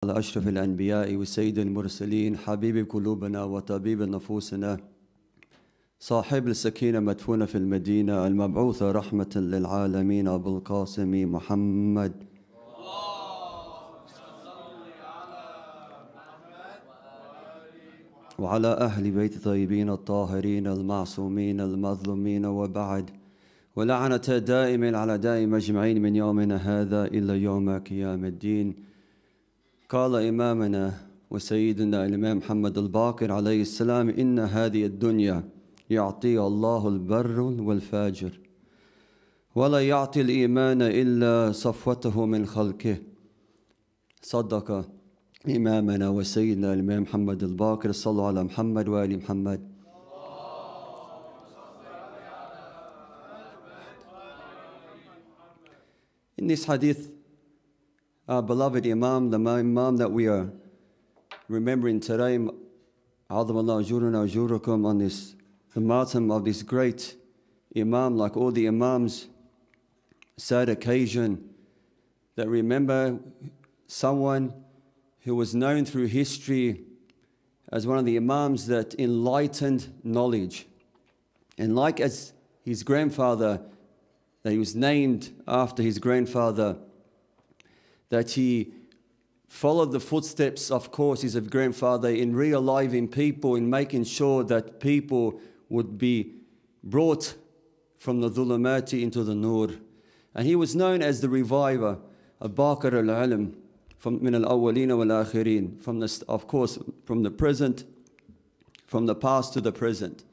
على أشرف الأنبياء وسيد المرسلين حبيب قلوبنا وطبيب نفوسنا صاحب السكينة مدفونة في المدينة المبعوث رحمة للعالمين أبو القاسم محمد وعلى أهل بيت طيبين الطاهرين المعصومين المظلومين وبعد ولعنة دائم على دائم أجمعين من يومنا هذا إلى يوم قيام الدين. قال إمامنا وسيدنا الإمام محمد الباقر عليه السلام: إن هذه الدنيا يعطي الله البر والفاجر ولا يعطي الإيمان إلا صفوته من خلقه. صدق إمامنا وسيدنا الإمام محمد الباقر. صلوا على محمد وآل محمد. In this hadith, our beloved Imam, the Imam that we are remembering today, A'adhamallahu ajurana ajurakum, on this, the martyrdom of this great Imam, like all the Imams, sad occasion that remember someone who was known through history as one of the Imams that enlightened knowledge. And like as his grandfather, that he was named after his grandfather, that he followed the footsteps, of course, his grandfather in realiving people, in making sure that people would be brought from the dhulumati into the nur. And he was known as the reviver, Al-Baqir al-ilm, from min al-awwalina wal-akhirin, from the, of course, from the present, from the past to the present.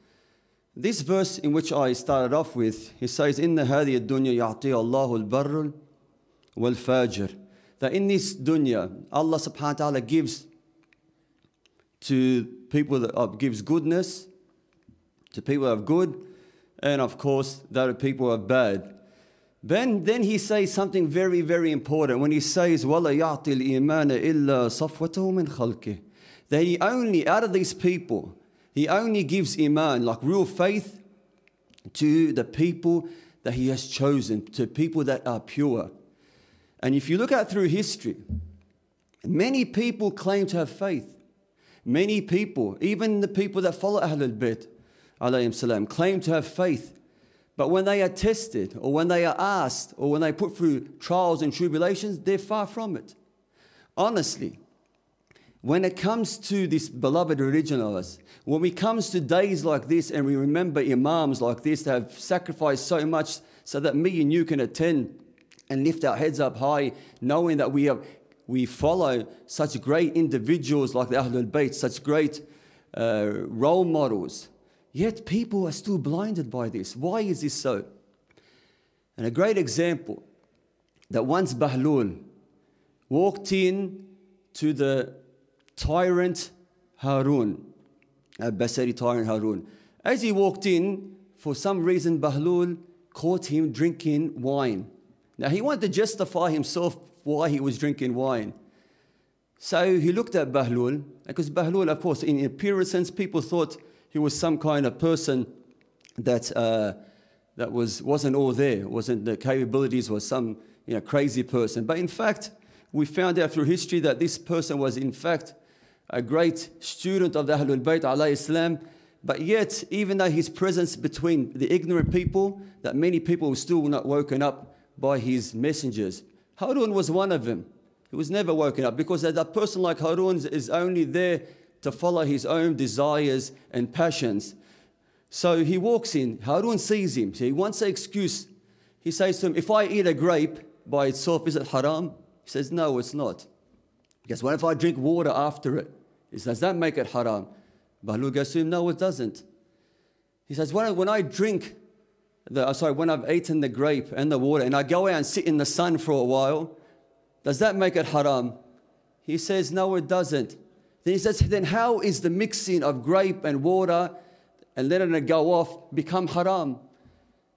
This verse in which I started off with, he says, "Inna hadhihi ad-dunya ya'ti Allahu al-barr wal-fajr." That in this dunya, Allah subhanahu wa ta'ala gives to people that gives goodness, to people that are good, and of course, that people are bad. Then he says something very, very important when he says, وَلَا يَعْطِ الْإِيمَانَ إِلَّا صَفْوَتَهُ مِنْ خَلْقِهِ. That he only, out of these people, he only gives iman, like real faith, to the people that he has chosen, to people that are pure. And if you look at through history, many people claim to have faith. Many people, even the people that follow Ahlul Bayt, alayhim salam, claim to have faith. But when they are tested, or when they are asked, or when they put through trials and tribulations, they're far from it. Honestly, when it comes to this beloved religion of us, when it comes to days like this and we remember Imams like this that have sacrificed so much so that me and you can attend and lift our heads up high, knowing that we follow such great individuals like the Ahlul Bayt, such great role models. Yet people are still blinded by this. Why is this so? And a great example, that once Bahlul walked in to the tyrant Harun, Basri tyrant Harun. As he walked in, for some reason Bahlul caught him drinking wine. Now he wanted to justify himself why he was drinking wine. So he looked at Bahlul, because Bahlul, of course, in appearance, people thought he was some kind of person that wasn't all there, wasn't the capabilities, was some crazy person. But in fact, we found out through history that this person was in fact a great student of the Ahlul Bayt alayhi salam. But yet, even though his presence between the ignorant people, that many people were still not woken up by his messengers. Harun was one of them. He was never woken up, because a person like Harun is only there to follow his own desires and passions. So he walks in, Harun sees him, so he wants an excuse. He says to him, "If I eat a grape by itself, is it haram?" He says, "No, it's not." Because what if I drink water after it? He says, "Does that make it haram?" Bahlul goes to him, "No, it doesn't." He says, when I drink, when I've eaten the grape and the water and I go out and sit in the sun for a while, does that make it haram? He says, "No, it doesn't." Then he says, "Then how is the mixing of grape and water and letting it go off become haram?"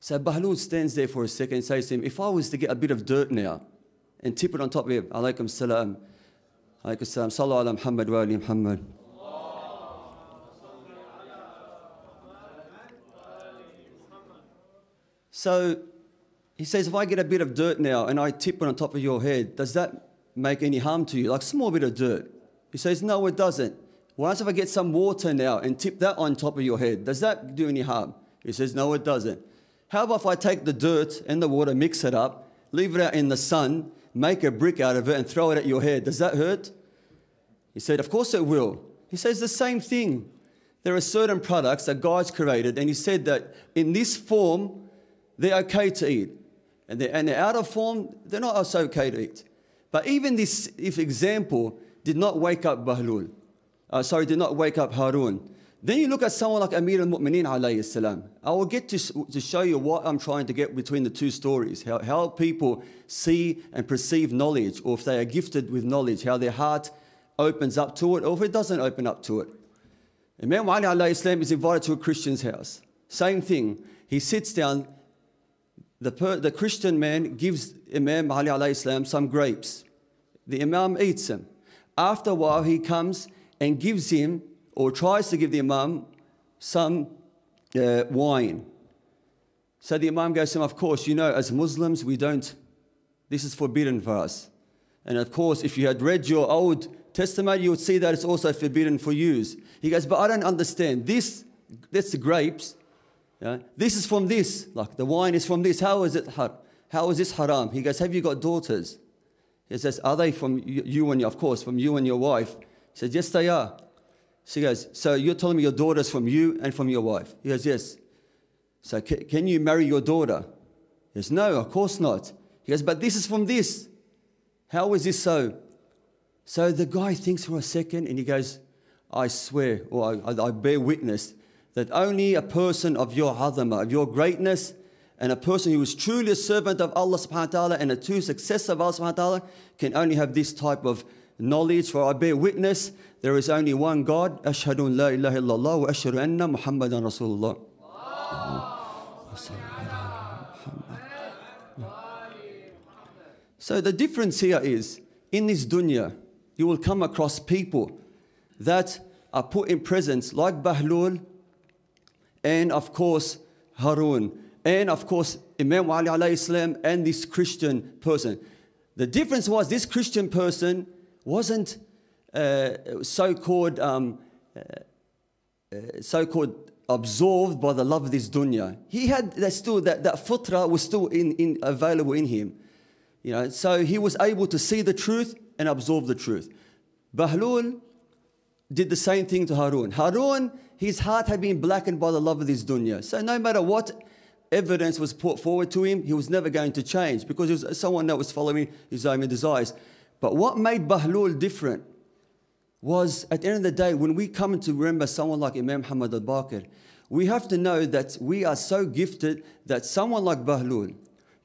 So Bahlul stands there for a second and says to him, "If I was to get a bit of dirt now and tip it on top of him, alaykum salam, alaykum salam, sallu ala Muhammad wa ali Muhammad." So he says, "If I get a bit of dirt now and I tip it on top of your head, does that make any harm to you? Like a small bit of dirt. He says, no, it doesn't. Once if I get some water now and tip that on top of your head, does that do any harm? He says, no, it doesn't. How about if I take the dirt and the water, mix it up, leave it out in the sun, make a brick out of it and throw it at your head? Does that hurt? He said, of course it will. He says the same thing. There are certain products that God's created, and he said that in this form, they're okay to eat. And they're out of form, they're not so okay to eat. But even this, if example, did not wake up did not wake up Harun. Then you look at someone like Amir al-Mu'mineen alayhi salam. I will get to show you what I'm trying to get between the two stories. How people see and perceive knowledge, or if they are gifted with knowledge, how their heart opens up to it, or if it doesn't open up to it. Imam Ali alayhi salam is invited to a Christian's house. Same thing. He sits down. The Christian man gives Imam Ali alayhi salam some grapes. The Imam eats them. After a while, he comes and gives him, or tries to give the Imam, some wine. So the Imam goes to him, of course, you know, as Muslims, we don't, this is forbidden for us. And of course, if you had read your Old Testament, you would see that it's also forbidden for use. He goes, but I don't understand. That's the grapes. Yeah? This is from this. Like, the wine is from this. How is this haram? He goes, have you got daughters? He says, are they from you and your, of course, from you and your wife? He says, yes, they are. She goes, so you're telling me your daughter's from you and from your wife? He goes, yes. So can you marry your daughter? He goes, no, of course not. He goes, but this is from this. How is this so? So the guy thinks for a second and he goes, I swear, or I bear witness that only a person of your azama, of your greatness, and a person who is truly a servant of Allah subhanahu wa ta'ala and a true successor of Allah subhanahu wa ta'ala can only have this type of knowledge. For I bear witness, there is only one God. Ashhadu an la ilaha illallah wa ashhadu anna Muhammadan Rasulullah. So the difference here is, in this dunya, you will come across people that are put in presence like Bahlul and of course Harun and of course Imam Ali alayhi salam and this Christian person. The difference was this Christian person wasn't so-called absorbed by the love of this dunya. He had that futra was still available in him. You know, so he was able to see the truth and absorb the truth. Bahlul did the same thing to Harun. Harun, his heart had been blackened by the love of this dunya. So no matter what evidence was put forward to him, he was never going to change because he was someone that was following his own desires. But what made Bahlul different was, at the end of the day, when we come to remember someone like Imam Muhammad Al-Baqir, we have to know that we are so gifted that someone like Bahlul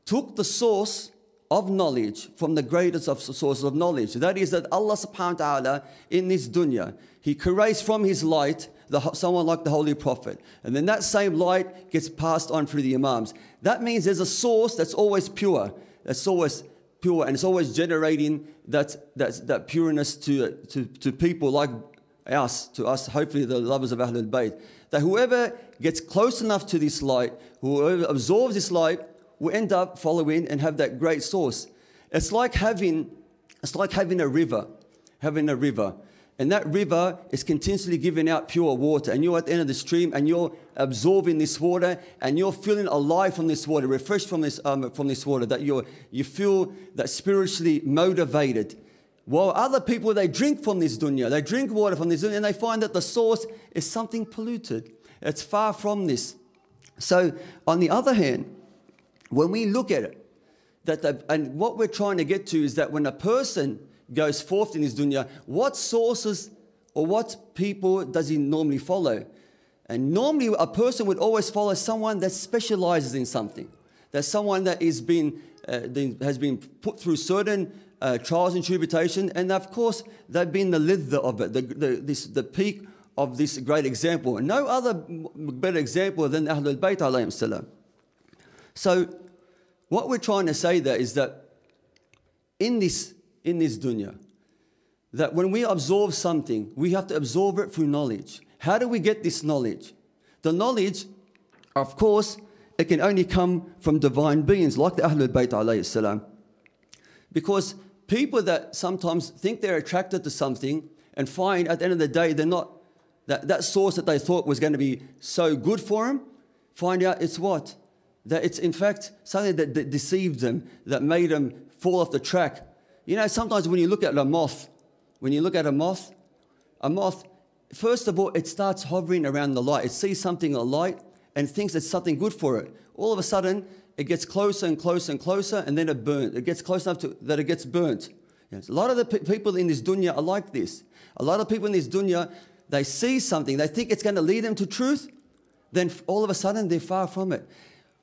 took the source of knowledge from the greatest of sources of knowledge. That is that Allah subhanahu wa ta'ala in this dunya, He creates from His light someone like the Holy Prophet. And then that same light gets passed on through the Imams. That means there's a source that's always pure. That's always pure and it's always generating that pureness to people like us, to us, hopefully the lovers of Ahlul Bayt. That whoever gets close enough to this light, whoever absorbs this light, will end up following and have that great source. It's like having a river, and that river is continuously giving out pure water, and you're at the end of the stream, and you're absorbing this water, and you're feeling alive from this water, refreshed from this water. That you feel that spiritually motivated. While other people, they drink from this dunya, they drink water from this dunya, and they find that the source is something polluted. It's far from this. So, on the other hand, when we look at it, and what we're trying to get to is that when a person goes forth in this dunya, what sources or what people does he normally follow? And normally a person would always follow someone that specializes in something. That's someone that has been put through certain trials and tribulation, and of course they've been the lidha of it, the peak of this great example. And no other better example than Ahlul Bayt alayhim salam. So what we're trying to say there is that in this dunya, that when we absorb something, we have to absorb it through knowledge. How do we get this knowledge? The knowledge, of course, it can only come from divine beings like the Ahlul Bayt alayhi salam. Because people that sometimes think they're attracted to something and find at the end of the day they're not, that source that they thought was going to be so good for them, find out it's what? That it's in fact something that deceived them, that made them fall off the track. You know, sometimes when you look at a moth, a moth, first of all, it starts hovering around the light. It sees something, a light, and thinks it's something good for it. All of a sudden, it gets closer and closer and closer, and then it burns. It gets close enough that it gets burnt. Yes. A lot of the people in this dunya are like this. A lot of people in this dunya, they see something, they think it's going to lead them to truth, then all of a sudden they're far from it.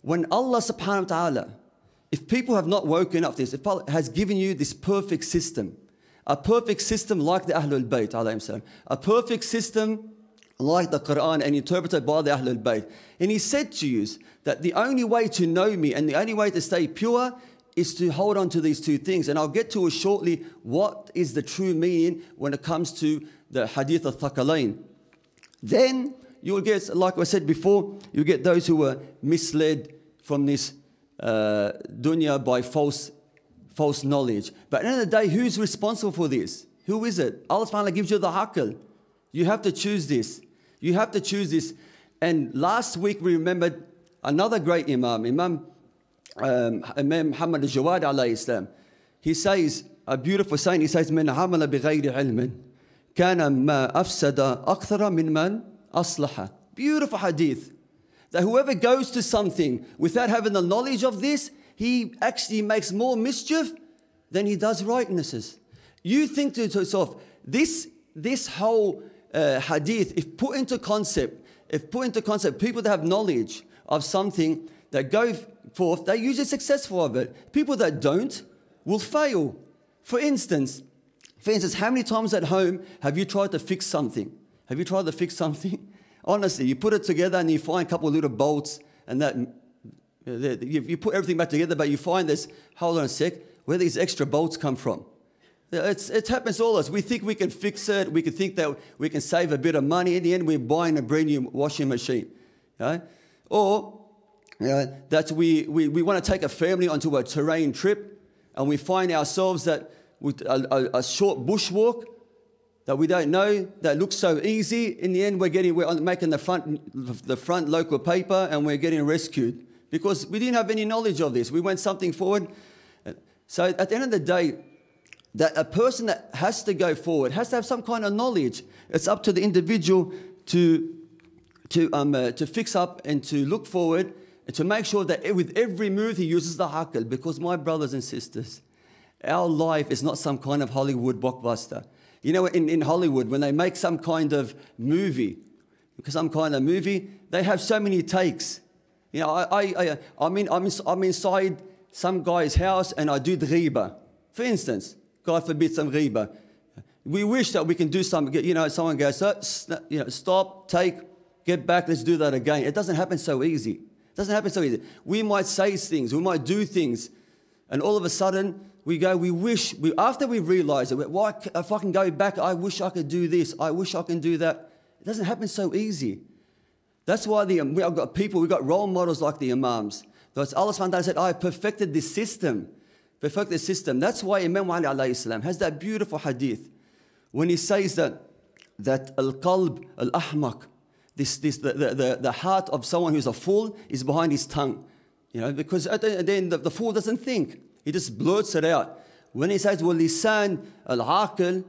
When Allah subhanahu wa ta'ala, if people have not woken up this, if Allah has given you this perfect system, a perfect system like the Ahlul Bayt, alayhim salam, a perfect system like the Quran and interpreted by the Ahlul Bayt. And He said to you that the only way to know me and the only way to stay pure is to hold on to these two things. And I'll get to it shortly what is the true meaning when it comes to the Hadith al-Thaqalain. Then you will get, like I said before, you get those who were misled from this dunya by false knowledge. But at the end of the day, who's responsible for this? Who is it? Allah subhanahu wa ta'ala gives you the aql. You have to choose this. You have to choose this. And last week we remembered another great Imam, Imam Muhammad al-Jawad alayhi salam. He says, a beautiful saying, he says, "من عمل بغير علم كان ما أفسد أكثر من من أصلح." Beautiful hadith. That whoever goes to something without having the knowledge of this, he actually makes more mischief than he does rightnesses. You think to yourself, this whole hadith, if put into concept, people that have knowledge of something that go forth, they're usually successful of it. People that don't will fail. For instance, how many times at home have you tried to fix something? Have you tried to fix something? Honestly, you put it together and you find a couple of little bolts and that you put everything back together, but you find this, hold on a sec, where these extra bolts come from? It happens to all of us. We think we can fix it. We can think that we can save a bit of money. In the end, we're buying a brand new washing machine. Okay? Or that we want to take a family onto a terrain trip and we find ourselves that with a short bushwalk that we don't know, that looks so easy. In the end, we're making the front local paper and we're getting rescued because we didn't have any knowledge of this. We went something forward. So at the end of the day, that a person that has to go forward has to have some kind of knowledge. It's up to the individual to fix up and to look forward and to make sure that with every move he uses the aql. Because my brothers and sisters, our life is not some kind of Hollywood blockbuster. You know, in Hollywood, when they make some kind of movie, they have so many takes. You know, I'm inside some guy's house and I do the ghiba. For instance, God forbid some ghiba. We wish that we can do something. You know, someone goes, stop, take, get back, let's do that again. It doesn't happen so easy. We might say things, we might do things, and all of a sudden, after we realize it, if I can go back, I wish I could do this, I wish I can do that. It doesn't happen so easy. That's why we've got role models like the Imams. That's Allah subhanahu wa ta'ala said, I have perfected this system. That's why Imam Ali alayhi salam has that beautiful hadith when he says that al-qalb al-ahmaq, the heart of someone who's a fool is behind his tongue. You know, because at the end the fool doesn't think. He just blurts it out. When he says, well, lisan al-aqil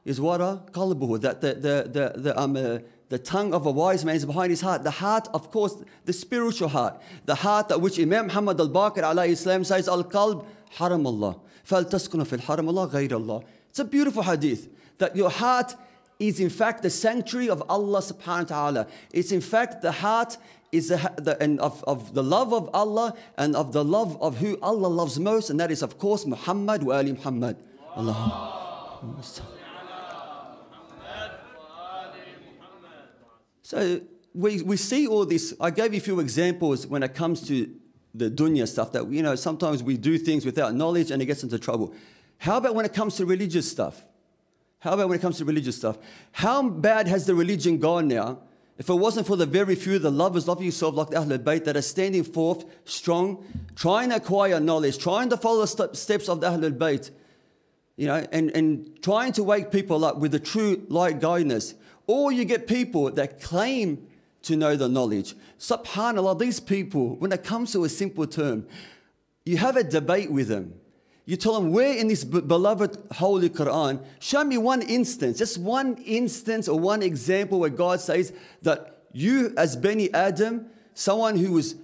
is what? Qalbuhu, that the tongue of a wise man is behind his heart. The heart, of course, the spiritual heart. The heart that which Imam Muhammad Al-Baqir alayhi salam says, al-qalb haram Allah. فَلْتَسْكُنَ فِي الْحَرَمِ اللَّهِ غَيْرَ اللَّهِ. It's a beautiful hadith. That your heart is in fact the sanctuary of Allah subhanahu wa ta'ala. It's in fact the heart is of the love of Allah and of the love of who Allah loves most, and that is of course Muhammad wa ali Muhammad. So we see all this. I gave you a few examples when it comes to the dunya stuff that, you know, sometimes we do things without knowledge and it gets into trouble. How about when it comes to religious stuff? How bad has the religion gone now? If it wasn't for the very few, the lovers of yourself, like the Ahlul Bayt, that are standing forth strong, trying to acquire knowledge, trying to follow the steps of the Ahlul Bayt, you know, and trying to wake people up with the true light guidance. Or you get people that claim to know the knowledge. SubhanAllah, these people, when it comes to a simple term, you have a debate with them. You tell them, where in this beloved Holy Quran, show me one instance, just one instance or one example where God says that you as Bani Adam, someone who is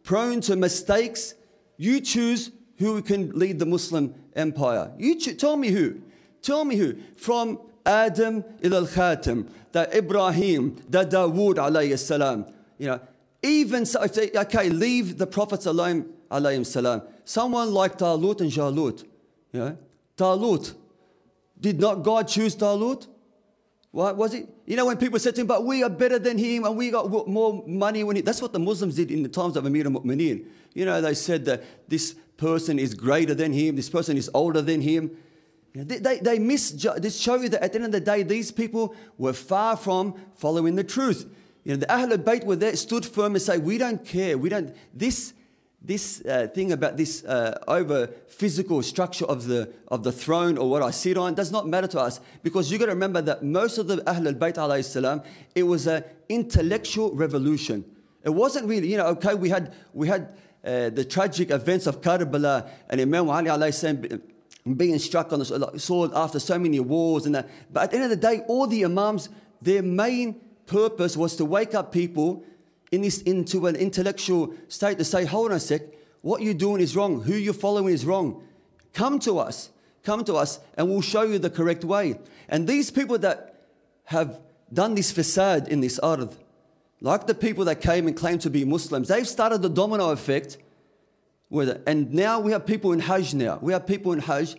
prone to mistakes, you choose who can lead the Muslim empire. Tell me who. Tell me who. From Adam ila al-Khatam, that Ibrahim, that Dawood alayhi salam. You know, even so, if they, okay, leave the prophets alone alayhi salam. Someone like Talut and Jalut. You know, Talut. Did not God choose Talut? What was it? You know, when people said to him, but we are better than him and we got more money. That's what the Muslims did in the times of Amir al-Mu'mineen. You know, they said that this person is greater than him, this person is older than him. You know, they misjudge. This shows you that at the end of the day, these people were far from following the truth. You know, the Ahlul Bayt were there, stood firm and say, we don't care. We don't. This thing about this over physical structure of the throne or what I sit on does not matter to us, because you got to remember that most of the Ahlul Bayt alayhi salam, it was an intellectual revolution. It wasn't really, you know, okay, we had the tragic events of Karbala and Imam Ali alayhi salam being struck on the sword after so many wars and that. But at the end of the day, all the Imams, their main purpose was to wake up people into an intellectual state to say, hold on a sec, what you're doing is wrong, who you're following is wrong. Come to us, and we'll show you the correct way. And these people that have done this fasad in this ard, like the people that came and claimed to be Muslims, they've started the domino effect. And now we have people in Hajj now. We have people in Hajj.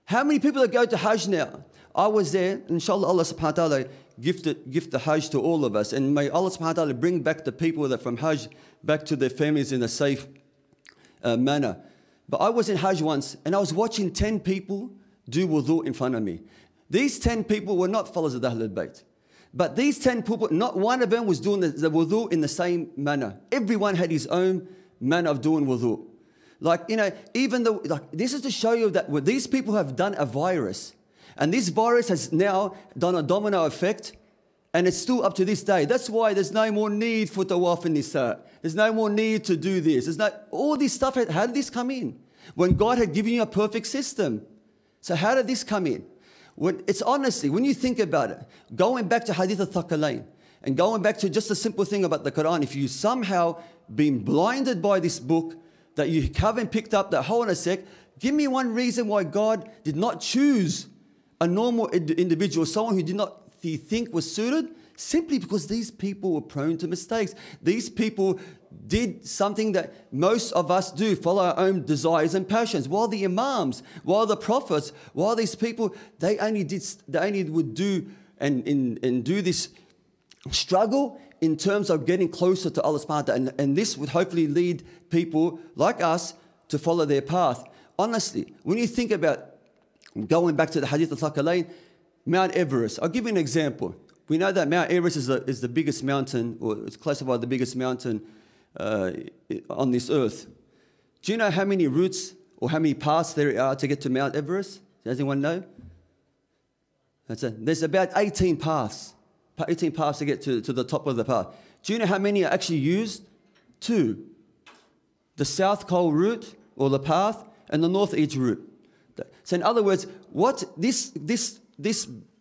How many people that go to Hajj now? I was there. Inshallah, Allah subhanahu wa ta'ala gift the Hajj to all of us. And may Allah subhanahu wa ta'ala bring back the people that from Hajj back to their families in a safe manner. But I was in Hajj once and I was watching 10 people do wudu in front of me. These 10 people were not followers of the Ahlul Bayt. But these 10 people, not one of them was doing the wudu in the same manner. Everyone had his own manner of doing wudu. Like, you know, even though, like, this is to show you that these people have done a virus. And this virus has now done a domino effect. And it's still up to this day. That's why there's no more need for tawaf and nisa. There's no more need to do this. There's no, all this stuff, how did this come in? When God had given you a perfect system. So how did this come in? It's honestly, when you think about it, going back to Hadith al-Thaqalain, and going back to just a simple thing about the Quran, if you somehow been blinded by this book, that you haven't picked up, that hold on a sec, give me one reason why God did not choose a normal individual, someone who did not think was suited, simply because these people were prone to mistakes. These people did something that most of us do, follow our own desires and passions. While the Imams, while the Prophets, while these people, they only would do and do this struggle in terms of getting closer to Allah subhanahu wa ta'ala. And this would hopefully lead people like us to follow their path. Honestly, when you think about going back to the Hadith al-Thaqalain, Mount Everest, I'll give you an example. We know that Mount Everest is the biggest mountain, or it's classified the biggest mountain on this earth. Do you know how many routes or how many paths there are to get to Mount Everest? Does anyone know? There's about 18 paths. 18 paths to get to the top of the path. Do you know how many are actually used? 2. The South Col route, or the path, and the North East route. So in other words, what this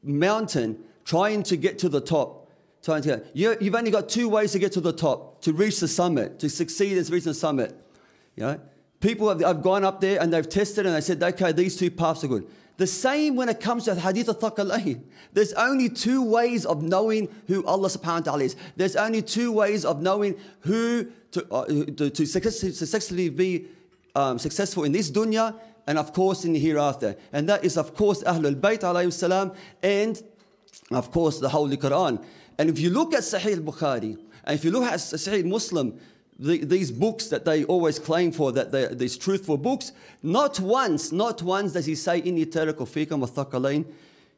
mountain trying to get to the top, you've only got 2 ways to get to the top, to reach the summit, to succeed as reaching the summit. You know? People have gone up there and they've tested and they said, okay, these 2 paths are good. The same when it comes to Hadith al-Thaqalain. There's only 2 ways of knowing who Allah subhanahu wa ta'ala is. There's only 2 ways of knowing who to successfully be successful in this dunya and of course in the hereafter. And that is of course Ahlul Bayt alayhi salam and of course the Holy Quran. And if you look at Sahih al-Bukhari and if you look at Sahih Muslim, these books that they always claim for, that these truthful books, not once does he say, Inni tariku fikum wa-thaqalain,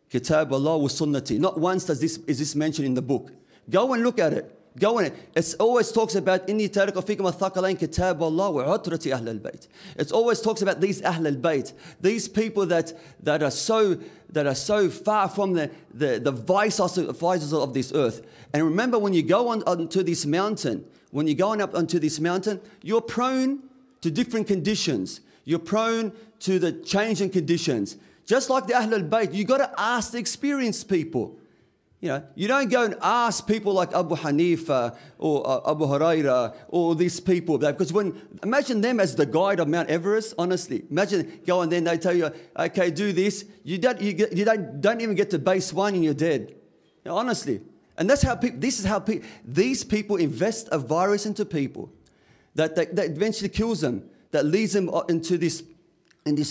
kitab Allah wa sunnati. Not once is this mentioned in the book. Go and look at it. Go in it. It always talks about إِنِّي تَارِكُ فِيكُمْ الثَّقَلَيْنِ كِتَابَ اللَّهِ وَعُتْرَةِ أَهْلِ الْبَيْتِ. It always talks about these Ahl al-Bayt, these people that are so far from the vices of this earth. And remember, when you go onto this mountain, when you're going up onto this mountain, you're prone to different conditions. You're prone to the changing conditions. Just like the Ahl al-Bayt, you've got to ask the experienced people. You know, you don't go and ask people like Abu Hanifa or Abu Huraira or these people. Because imagine them as the guide of Mount Everest, honestly. Imagine going there and they tell you, okay, do this. You don't even get to base 1 and you're dead. You know, honestly. And that's how these people invest a virus into people that eventually kills them, that leads them into this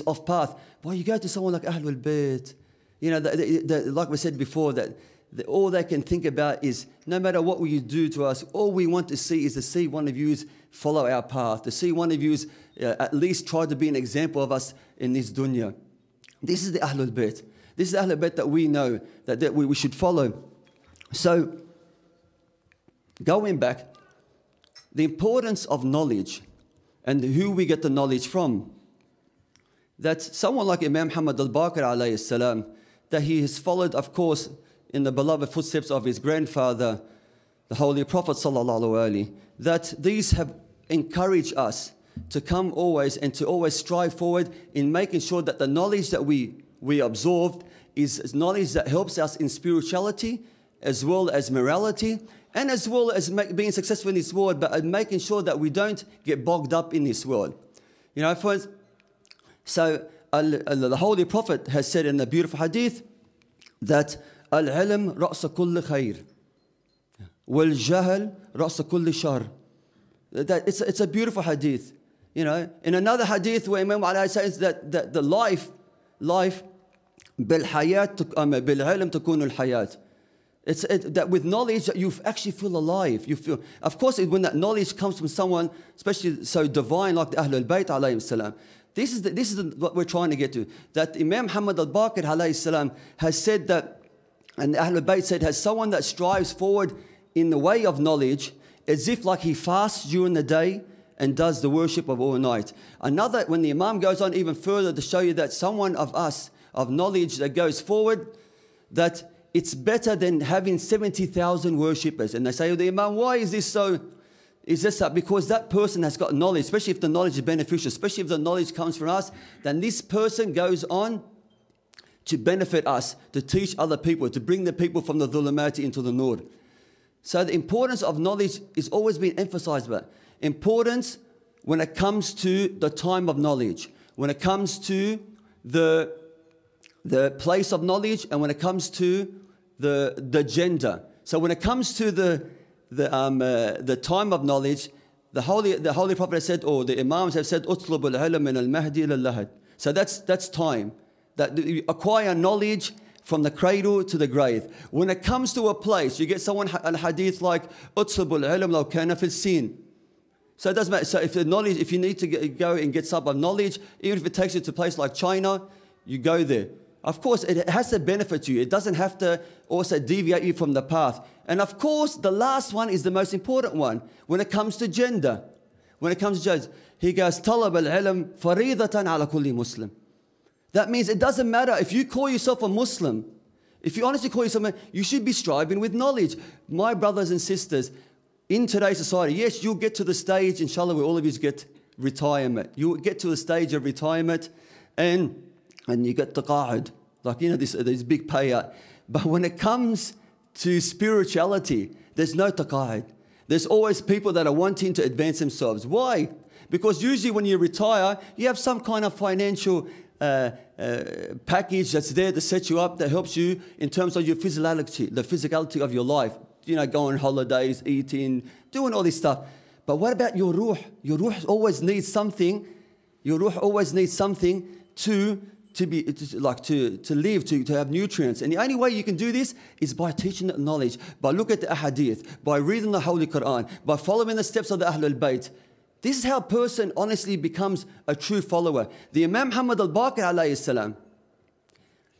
off path. Well, you go to someone like Ahlul Bayt, you know, like we said before, that all they can think about is, no matter what you do to us, all we want to see is to see one of you follow our path, to see one of you at least try to be an example of us in this dunya. This is the Ahlul Bayt. This is the Ahlul Bayt that we know that we should follow. So, going back, the importance of knowledge and who we get the knowledge from. That someone like Imam Muhammad Al-Baqir alayhi salam, that he has followed, of course, in the beloved footsteps of his grandfather, the Holy Prophet sallallahu alaihi, that these have encouraged us to come always and to always strive forward in making sure that the knowledge that we absorbed is knowledge that helps us in spirituality as well as morality and as well as being successful in this world, but making sure that we don't get bogged up in this world. You know, so the Holy Prophet has said in the beautiful hadith that al-ilm ra'sa kulli khair wal-jahl ra'sa kulli shar. That it's a beautiful hadith. You know, in another hadith where Imam Ali says that the life bil-ilm takunu al-hayat. It's that with knowledge you actually feel alive. You feel, of course, when that knowledge comes from someone, especially so divine like the Ahlul Bayt alayhim salam. This is what we're trying to get to. That Imam Muhammad Al-Baqir alayhi salam has said that, and the Ahlul Bayt said, has someone that strives forward in the way of knowledge, as if like he fasts during the day and does the worship of all night. Another, when the Imam goes on even further to show you that someone of us, of knowledge that goes forward, that it's better than having 70,000 worshippers. And they say, oh, the Imam, why is this so? Is this that? Because that person has got knowledge, especially if the knowledge is beneficial, especially if the knowledge comes from us, then this person goes on to benefit us, to teach other people, to bring the people from the dhulumati into the nur. So the importance of knowledge is always being emphasized, but importance when it comes to the time of knowledge, when it comes to the place of knowledge, and when it comes to the gender. So when it comes to the time of knowledge, the Holy Prophet has said, or the Imams have said, "Utlub al-ilm min al-mahdi ila-lahad." So that's time. That you acquire knowledge from the cradle to the grave. When it comes to a place, you get someone a hadith like "Utlub al-ilm law kana fi sin." So it doesn't matter. So if you need to go and get some of knowledge, even if it takes you to a place like China, you go there. Of course, it has to benefit you. It doesn't have to also deviate you from the path. And of course, the last one is the most important one when it comes to gender. When it comes to gender, he goes, "Talab al-ilm faridatan ala kulli Muslim." That means it doesn't matter if you call yourself a Muslim. If you honestly call yourself, you should be striving with knowledge. My brothers and sisters, in today's society, yes, you'll get to the stage, inshallah, where all of you get retirement. You'll get to the stage of retirement and you get taqa'ud, like, you know, this big payout. But when it comes to spirituality, there's no taqa'ud. There's always people that are wanting to advance themselves. Why? Because usually when you retire, you have some kind of financial package that's there to set you up, that helps you in terms of your physicality, the physicality of your life. You know, going on holidays, eating, doing all this stuff. But what about your ruh? Your ruh always needs something. Your ruh always needs something to live, to have nutrients. And the only way you can do this is by teaching that knowledge, by looking at the ahadith, by reading the Holy Quran, by following the steps of the Ahlul Bayt. This is how a person honestly becomes a true follower. The Imam Muhammad Al-Baqir alayhi salam,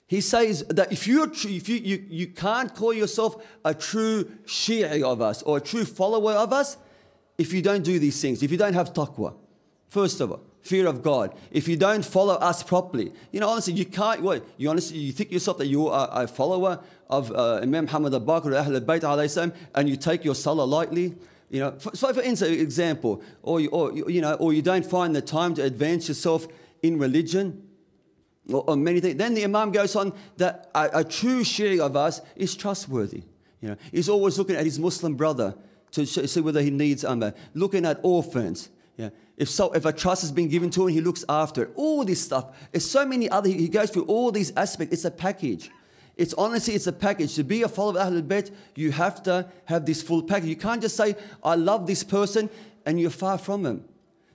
He says that if you can't call yourself a true Shia of us or a true follower of us if you don't do these things, if you don't have taqwa. First of all, fear of God. If you don't follow us properly, honestly, you can't. What you think yourself that you are a follower of Imam Muhammad Al-Baqir or Ahl-Bayt alayhi salam, and you take your salah lightly. So for example, or you don't find the time to advance yourself in religion. Or many things. Then the Imam goes on that a true Shia of us is trustworthy. He's always looking at his Muslim brother to see whether he needs looking at orphans. If a trust has been given to him, he looks after it. All this stuff. There's so many other. He goes through all these aspects. It's a package. It's a package. To be a follower of Ahlul Bayt, you have to have this full package. You can't just say, I love this person, and you're far from him.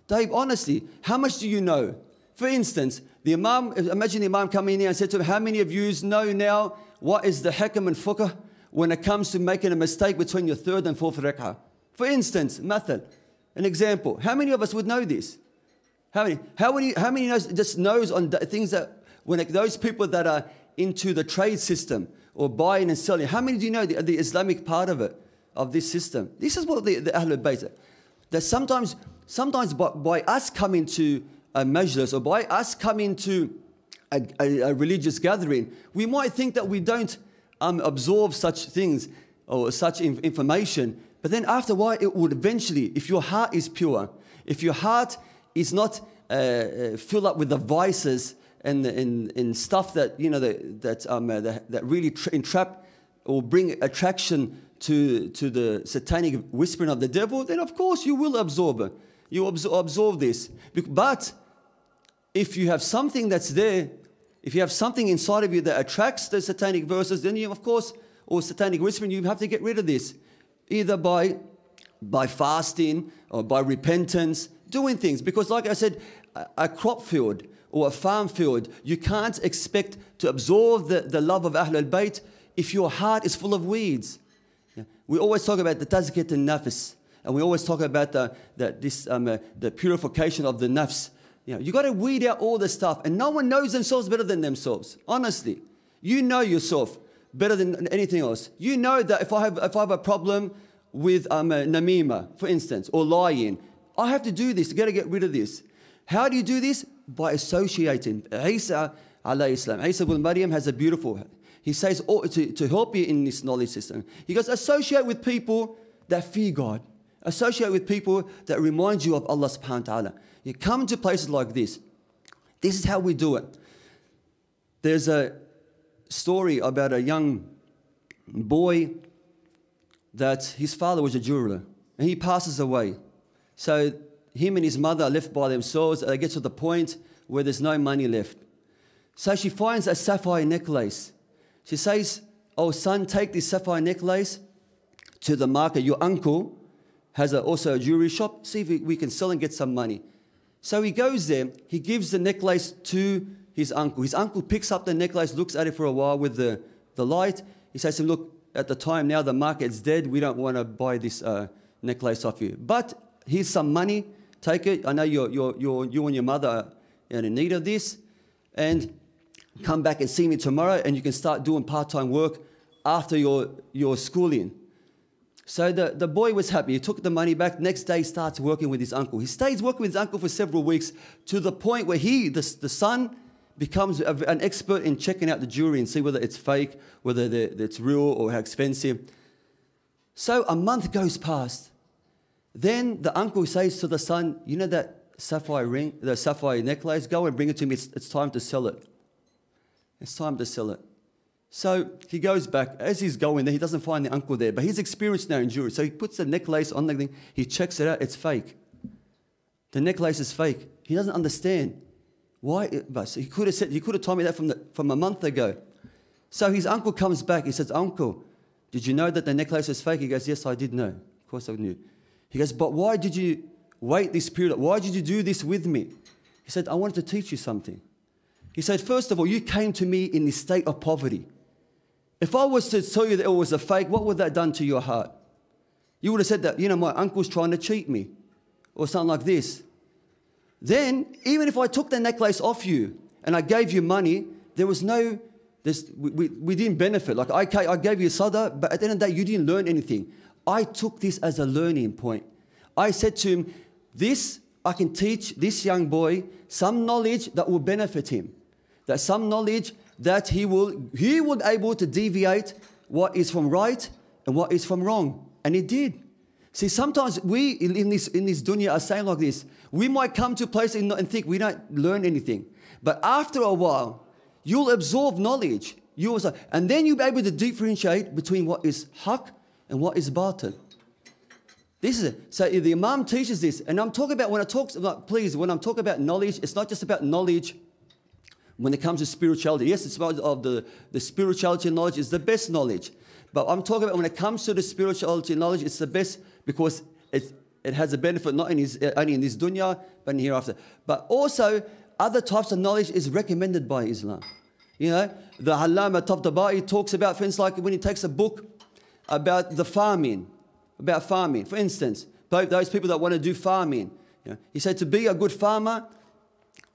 Dave, honestly, how much do you know? For instance, the Imam, imagine the Imam coming in here and said to him, how many of you know now what is the hikam and fiqh when it comes to making a mistake between your third and fourth rak'ah? For instance, an example. How many of us would know this? How many knows on things that, those people that are into the trade system or buying and selling, how many do you know the Islamic part of it, of this system? This is what the Ahlul Bayt, that sometimes by us coming to a majlis or by us coming to a religious gathering, we might think that we don't absorb such things or such information. But then after a while, it would eventually, if your heart is pure, if your heart is not filled up with the vices and stuff that that really entrap or bring attraction to the satanic whispering of the devil, then of course you will absorb it. You absorb this. But if you have something that's there, if you have something inside of you that attracts the satanic verses, then you, of course, or satanic whispering, you have to get rid of this. Either by fasting or by repentance, doing things. Because like I said, a crop field or a farm field, you can't expect to absorb the love of Ahlul Bayt if your heart is full of weeds. We always talk about the tazkiyat al-nafs, and we always talk about the purification of the nafs. You got to weed out all the stuff, and no one knows themselves better than themselves. Honestly, you know yourself better than anything else. You know that if I have a problem with namima, for instance, or lying, I have to do this. You got to get rid of this. How do you do this? By associating. Isa alayhi salam, Isa ibn Maryam has a beautiful. He says to help you in this knowledge system. He goes, associate with people that fear God. Associate with people that remind you of Allah subhanahu wa ta'ala. You come to places like this. This is how we do it. There's a story about a young boy that his father was a jeweler and he passes away. So him and his mother are left by themselves. They get to the point where there's no money left. So she finds a sapphire necklace. She says, oh son, take this sapphire necklace to the market. Your uncle has also a jewelry shop. See if we can sell and get some money. So he goes there. He gives the necklace to his uncle. His uncle picks up the necklace, looks at it for a while with the light. He says to him, look, at the time now the market's dead. We don't want to buy this necklace off you. But here's some money. Take it. I know you and your mother are in need of this. And come back and see me tomorrow and you can start doing part-time work after your schooling. So the boy was happy. He took the money back. Next day, he starts working with his uncle. He stays working with his uncle for several weeks to the point where the son becomes an expert in checking out the jewelry and see whether it's fake, whether it's real or how expensive. So a month goes past. Then the uncle says to the son, you know that sapphire ring, the sapphire necklace? Go and bring it to me. It's time to sell it. It's time to sell it. So he goes back. As he's going there, he doesn't find the uncle there, but he's experienced now in jewelry. So he puts the necklace on the thing. He checks it out. It's fake. The necklace is fake. He doesn't understand why. But he could have told me that from a month ago. So his uncle comes back. He says, "Uncle, did you know that the necklace is fake?" He goes, "Yes, I did know. Of course I knew." He goes, "But why did you wait this period? Why did you do this with me?" He said, "I wanted to teach you something." He said, "First of all, you came to me in this state of poverty. If I was to tell you that it was a fake, what would that have done to your heart? You would have said that, my uncle's trying to cheat me or something like this. Then, even if I took the necklace off you and I gave you money, there was no we didn't benefit. Like I gave you sadaqah, but at the end of the day, you didn't learn anything. I took this as a learning point. I said to him, I can teach this young boy some knowledge that will benefit him. That some knowledge that he will able to deviate what is from right and what is from wrong. And he did. See, sometimes we in this dunya are saying like this. We might come to a place and think we don't learn anything. But after a while, you'll absorb knowledge. And then you'll be able to differentiate between what is haqq and what is batil. This is it. So the Imam teaches this. And I'm talking about, when I'm talking about knowledge, it's not just about knowledge when it comes to spirituality. Yes, it's about the spirituality knowledge is the best knowledge. But I'm talking about when it comes to the spirituality knowledge, it's the best because it has a benefit not only in this dunya, but in hereafter. But also, other types of knowledge is recommended by Islam. You know, the Allama Tabatabai talks about, for instance, like when he takes a book about the farming, for instance, those people that want to do farming. You know, he said to be a good farmer,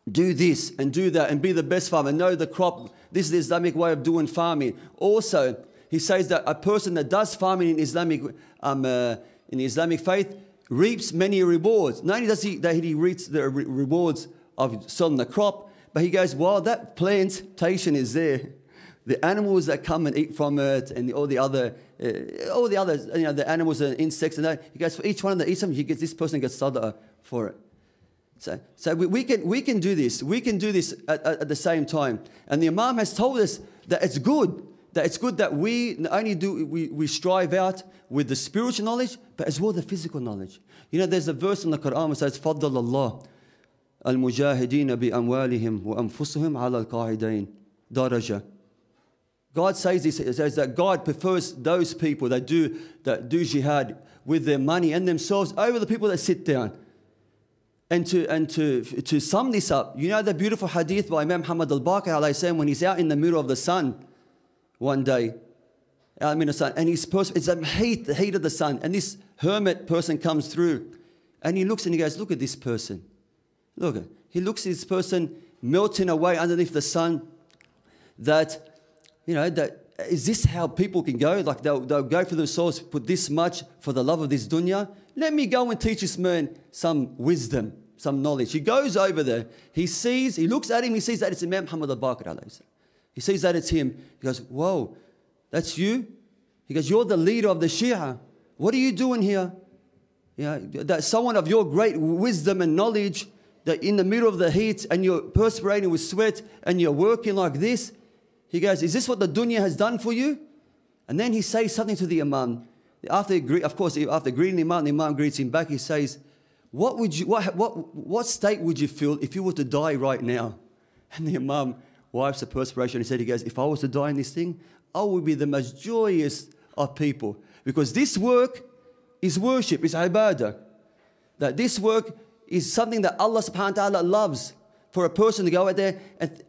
do this and do that and be the best farmer, know the crop. This is the Islamic way of doing farming. Also, he says that a person that does farming in the Islamic faith reaps many rewards. Not only does he reaps the rewards of selling the crop, but he goes, while that plantation is there, the animals that come and eat from it and all the others, you know, the animals and insects and that, he goes, for each one that eats them, this person gets sadaqah for it. So we can do this. We can do this at the same time. And the Imam has told us that it's good. That it's good that we not only we strive out with the spiritual knowledge, but as well the physical knowledge. You know, there's a verse in the Quran that says, فَضَّلَ اللَّهُ الْمُجَاهِدِينَ بِأَمْوَالِهِمْ وَأَنفُسِهِمْ عَلَى الْقَاعِدَيْنِ دَرَجَةً. God says this, it says that God prefers those people that do jihad with their money and themselves over the people that sit down. And to sum this up, you know the beautiful hadith by Imam Al-Baqir when he's out in the middle of the sun one day, out in the sun, and it's the heat of the sun, and this hermit person comes through, and he looks and he goes, look at this person. Look, he looks at this person melting away underneath the sun. Is this how people can go? Like they'll go for themselves, put this much for the love of this dunya? Let me go and teach this man some wisdom, some knowledge. He goes over there. He looks at him, he sees that it's Imam Muhammad Al-Baqir. He sees that it's him. He goes, whoa, that's you? He goes, you're the leader of the Shia. What are you doing here? Yeah, that's someone of your great wisdom and knowledge, that in the middle of the heat and you're perspiring with sweat and you're working like this. He goes, is this what the dunya has done for you? And then he says something to the Imam. After greeting the Imam greets him back. He says, what state would you feel if you were to die right now? And the Imam wipes the perspiration. He goes, if I was to die in this thing, I would be the most joyous of people. Because this work is worship, is ibadah. That this work is something that Allah subhanahu wa ta'ala loves. For a person to go out there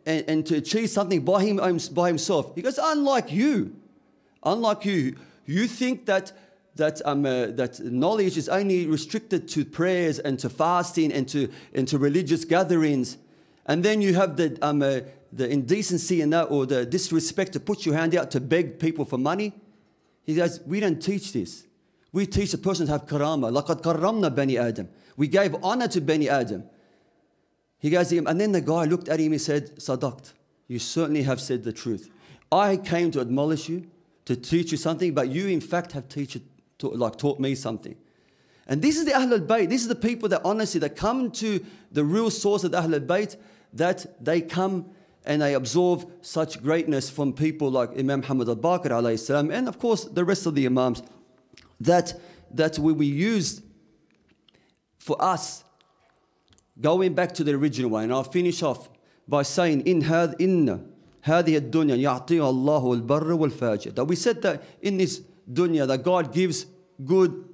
and to achieve something by himself. He goes, unlike you, you think that knowledge is only restricted to prayers and to fasting and to religious gatherings, and then you have the indecency and that, or the disrespect to put your hand out to beg people for money. He goes, we don't teach this. We teach a person to have karama. لَقَدْ كَرَّمْنَا بَنِي آدَمَ. We gave honor to Bani Adam. He goes to him, and then the guy looked at him and said, Sadaqt, you certainly have said the truth. I came to admonish you, to teach you something, but you in fact have taught me something. And this is the Ahlul Bayt. This is the people that honestly, that come to the real source of the Ahlul Bayt, that they come and they absorb such greatness from people like Imam Muhammad Al-Baqir alayhi salam, and of course the rest of the Imams, that will be used for us. Going back to the original one, and I'll finish off by saying, inna هذه الدنيا يعطيها الله البر والفاجر. That we said that in this dunya that God gives good,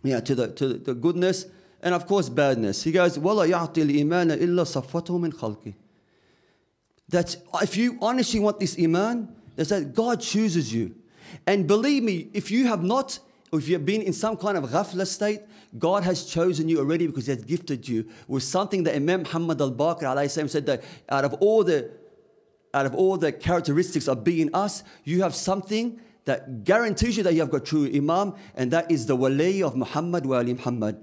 to the goodness, and of course badness. He goes, وَلَا يَعْطِي الْإِيمَانَ إِلَّا صَفْوَتَهُ مِنْ خَلْقِهِ. That if you honestly want this iman, that's that God chooses you. And believe me, if you have not, or if you have been in some kind of ghafla state, God has chosen you already because He has gifted you with something that Imam Muhammad Al-Baqir alayhi salam said that out of all the out of all the characteristics of being us, you have something that guarantees you that you have got true Imam, and that is the wali of Muhammad wa ali Muhammad.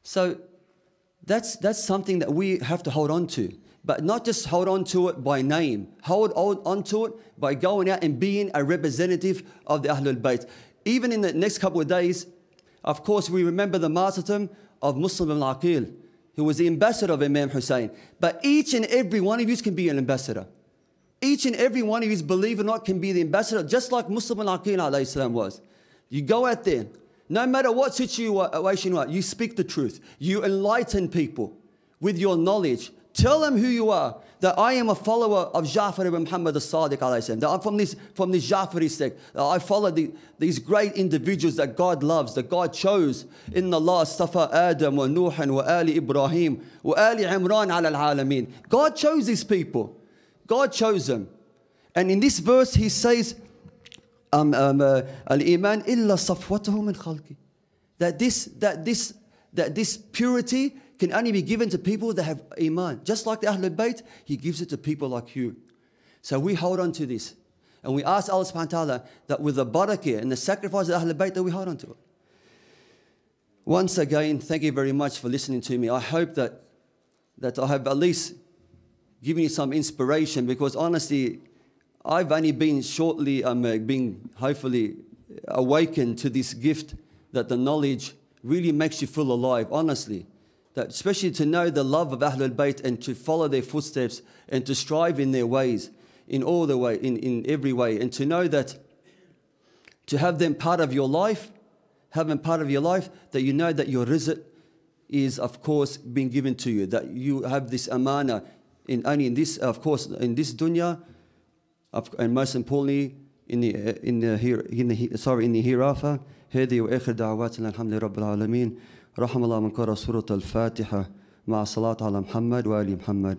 So that's something that we have to hold on to. But not just hold on to it by name. Hold on to it by going out and being a representative of the Ahlul Bayt. Even in the next couple of days, of course, we remember the martyrdom of Muslim Al-Baqir, who was the ambassador of Imam Hussein. But each and every one of you can be an ambassador. Each and every one of you, believe it or not, can be the ambassador, just like Muslim Al-Baqir alayhi salam was. You go out there, no matter what situation you are, you speak the truth. You enlighten people with your knowledge. Tell them who you are, that I am a follower of Al-Jaafari ibn Muhammad al-Sadiq alayhi salam, that I'm from this Ja'fari sect, that I follow these great individuals that God loves, that God chose. Inna Allah astafa Adam wa Nuhan wa Ali Ibrahim wa Ali Imran ala al-alameen. God chose these people. God chose them. And in this verse he says, al-iman illa safwatahu min khalqi. That this purity can only be given to people that have iman. Just like the Ahlul Bayt, he gives it to people like you. So we hold on to this. And we ask Allah subhanahu wa ta'ala that with the barakah and the sacrifice of the Ahlul Bayt, that we hold on to it. Once again, thank you very much for listening to me. I hope that I have at least given you some inspiration, because honestly, I've only been shortly being hopefully awakened to this gift that the knowledge really makes you feel alive, honestly. That especially to know the love of Ahlul Bayt and to follow their footsteps and to strive in their ways, in all the way, in every way, and to know that to have them part of your life, that you know that your rizq is of course being given to you, that you have this amana only in this, of course, in this dunya, and most importantly in the hereafter. هذه وآخر دعواتنا الحمد لله رب العالمين. رحم الله من قرأ سورة الفاتحة مع الصلاة على محمد وآل محمد.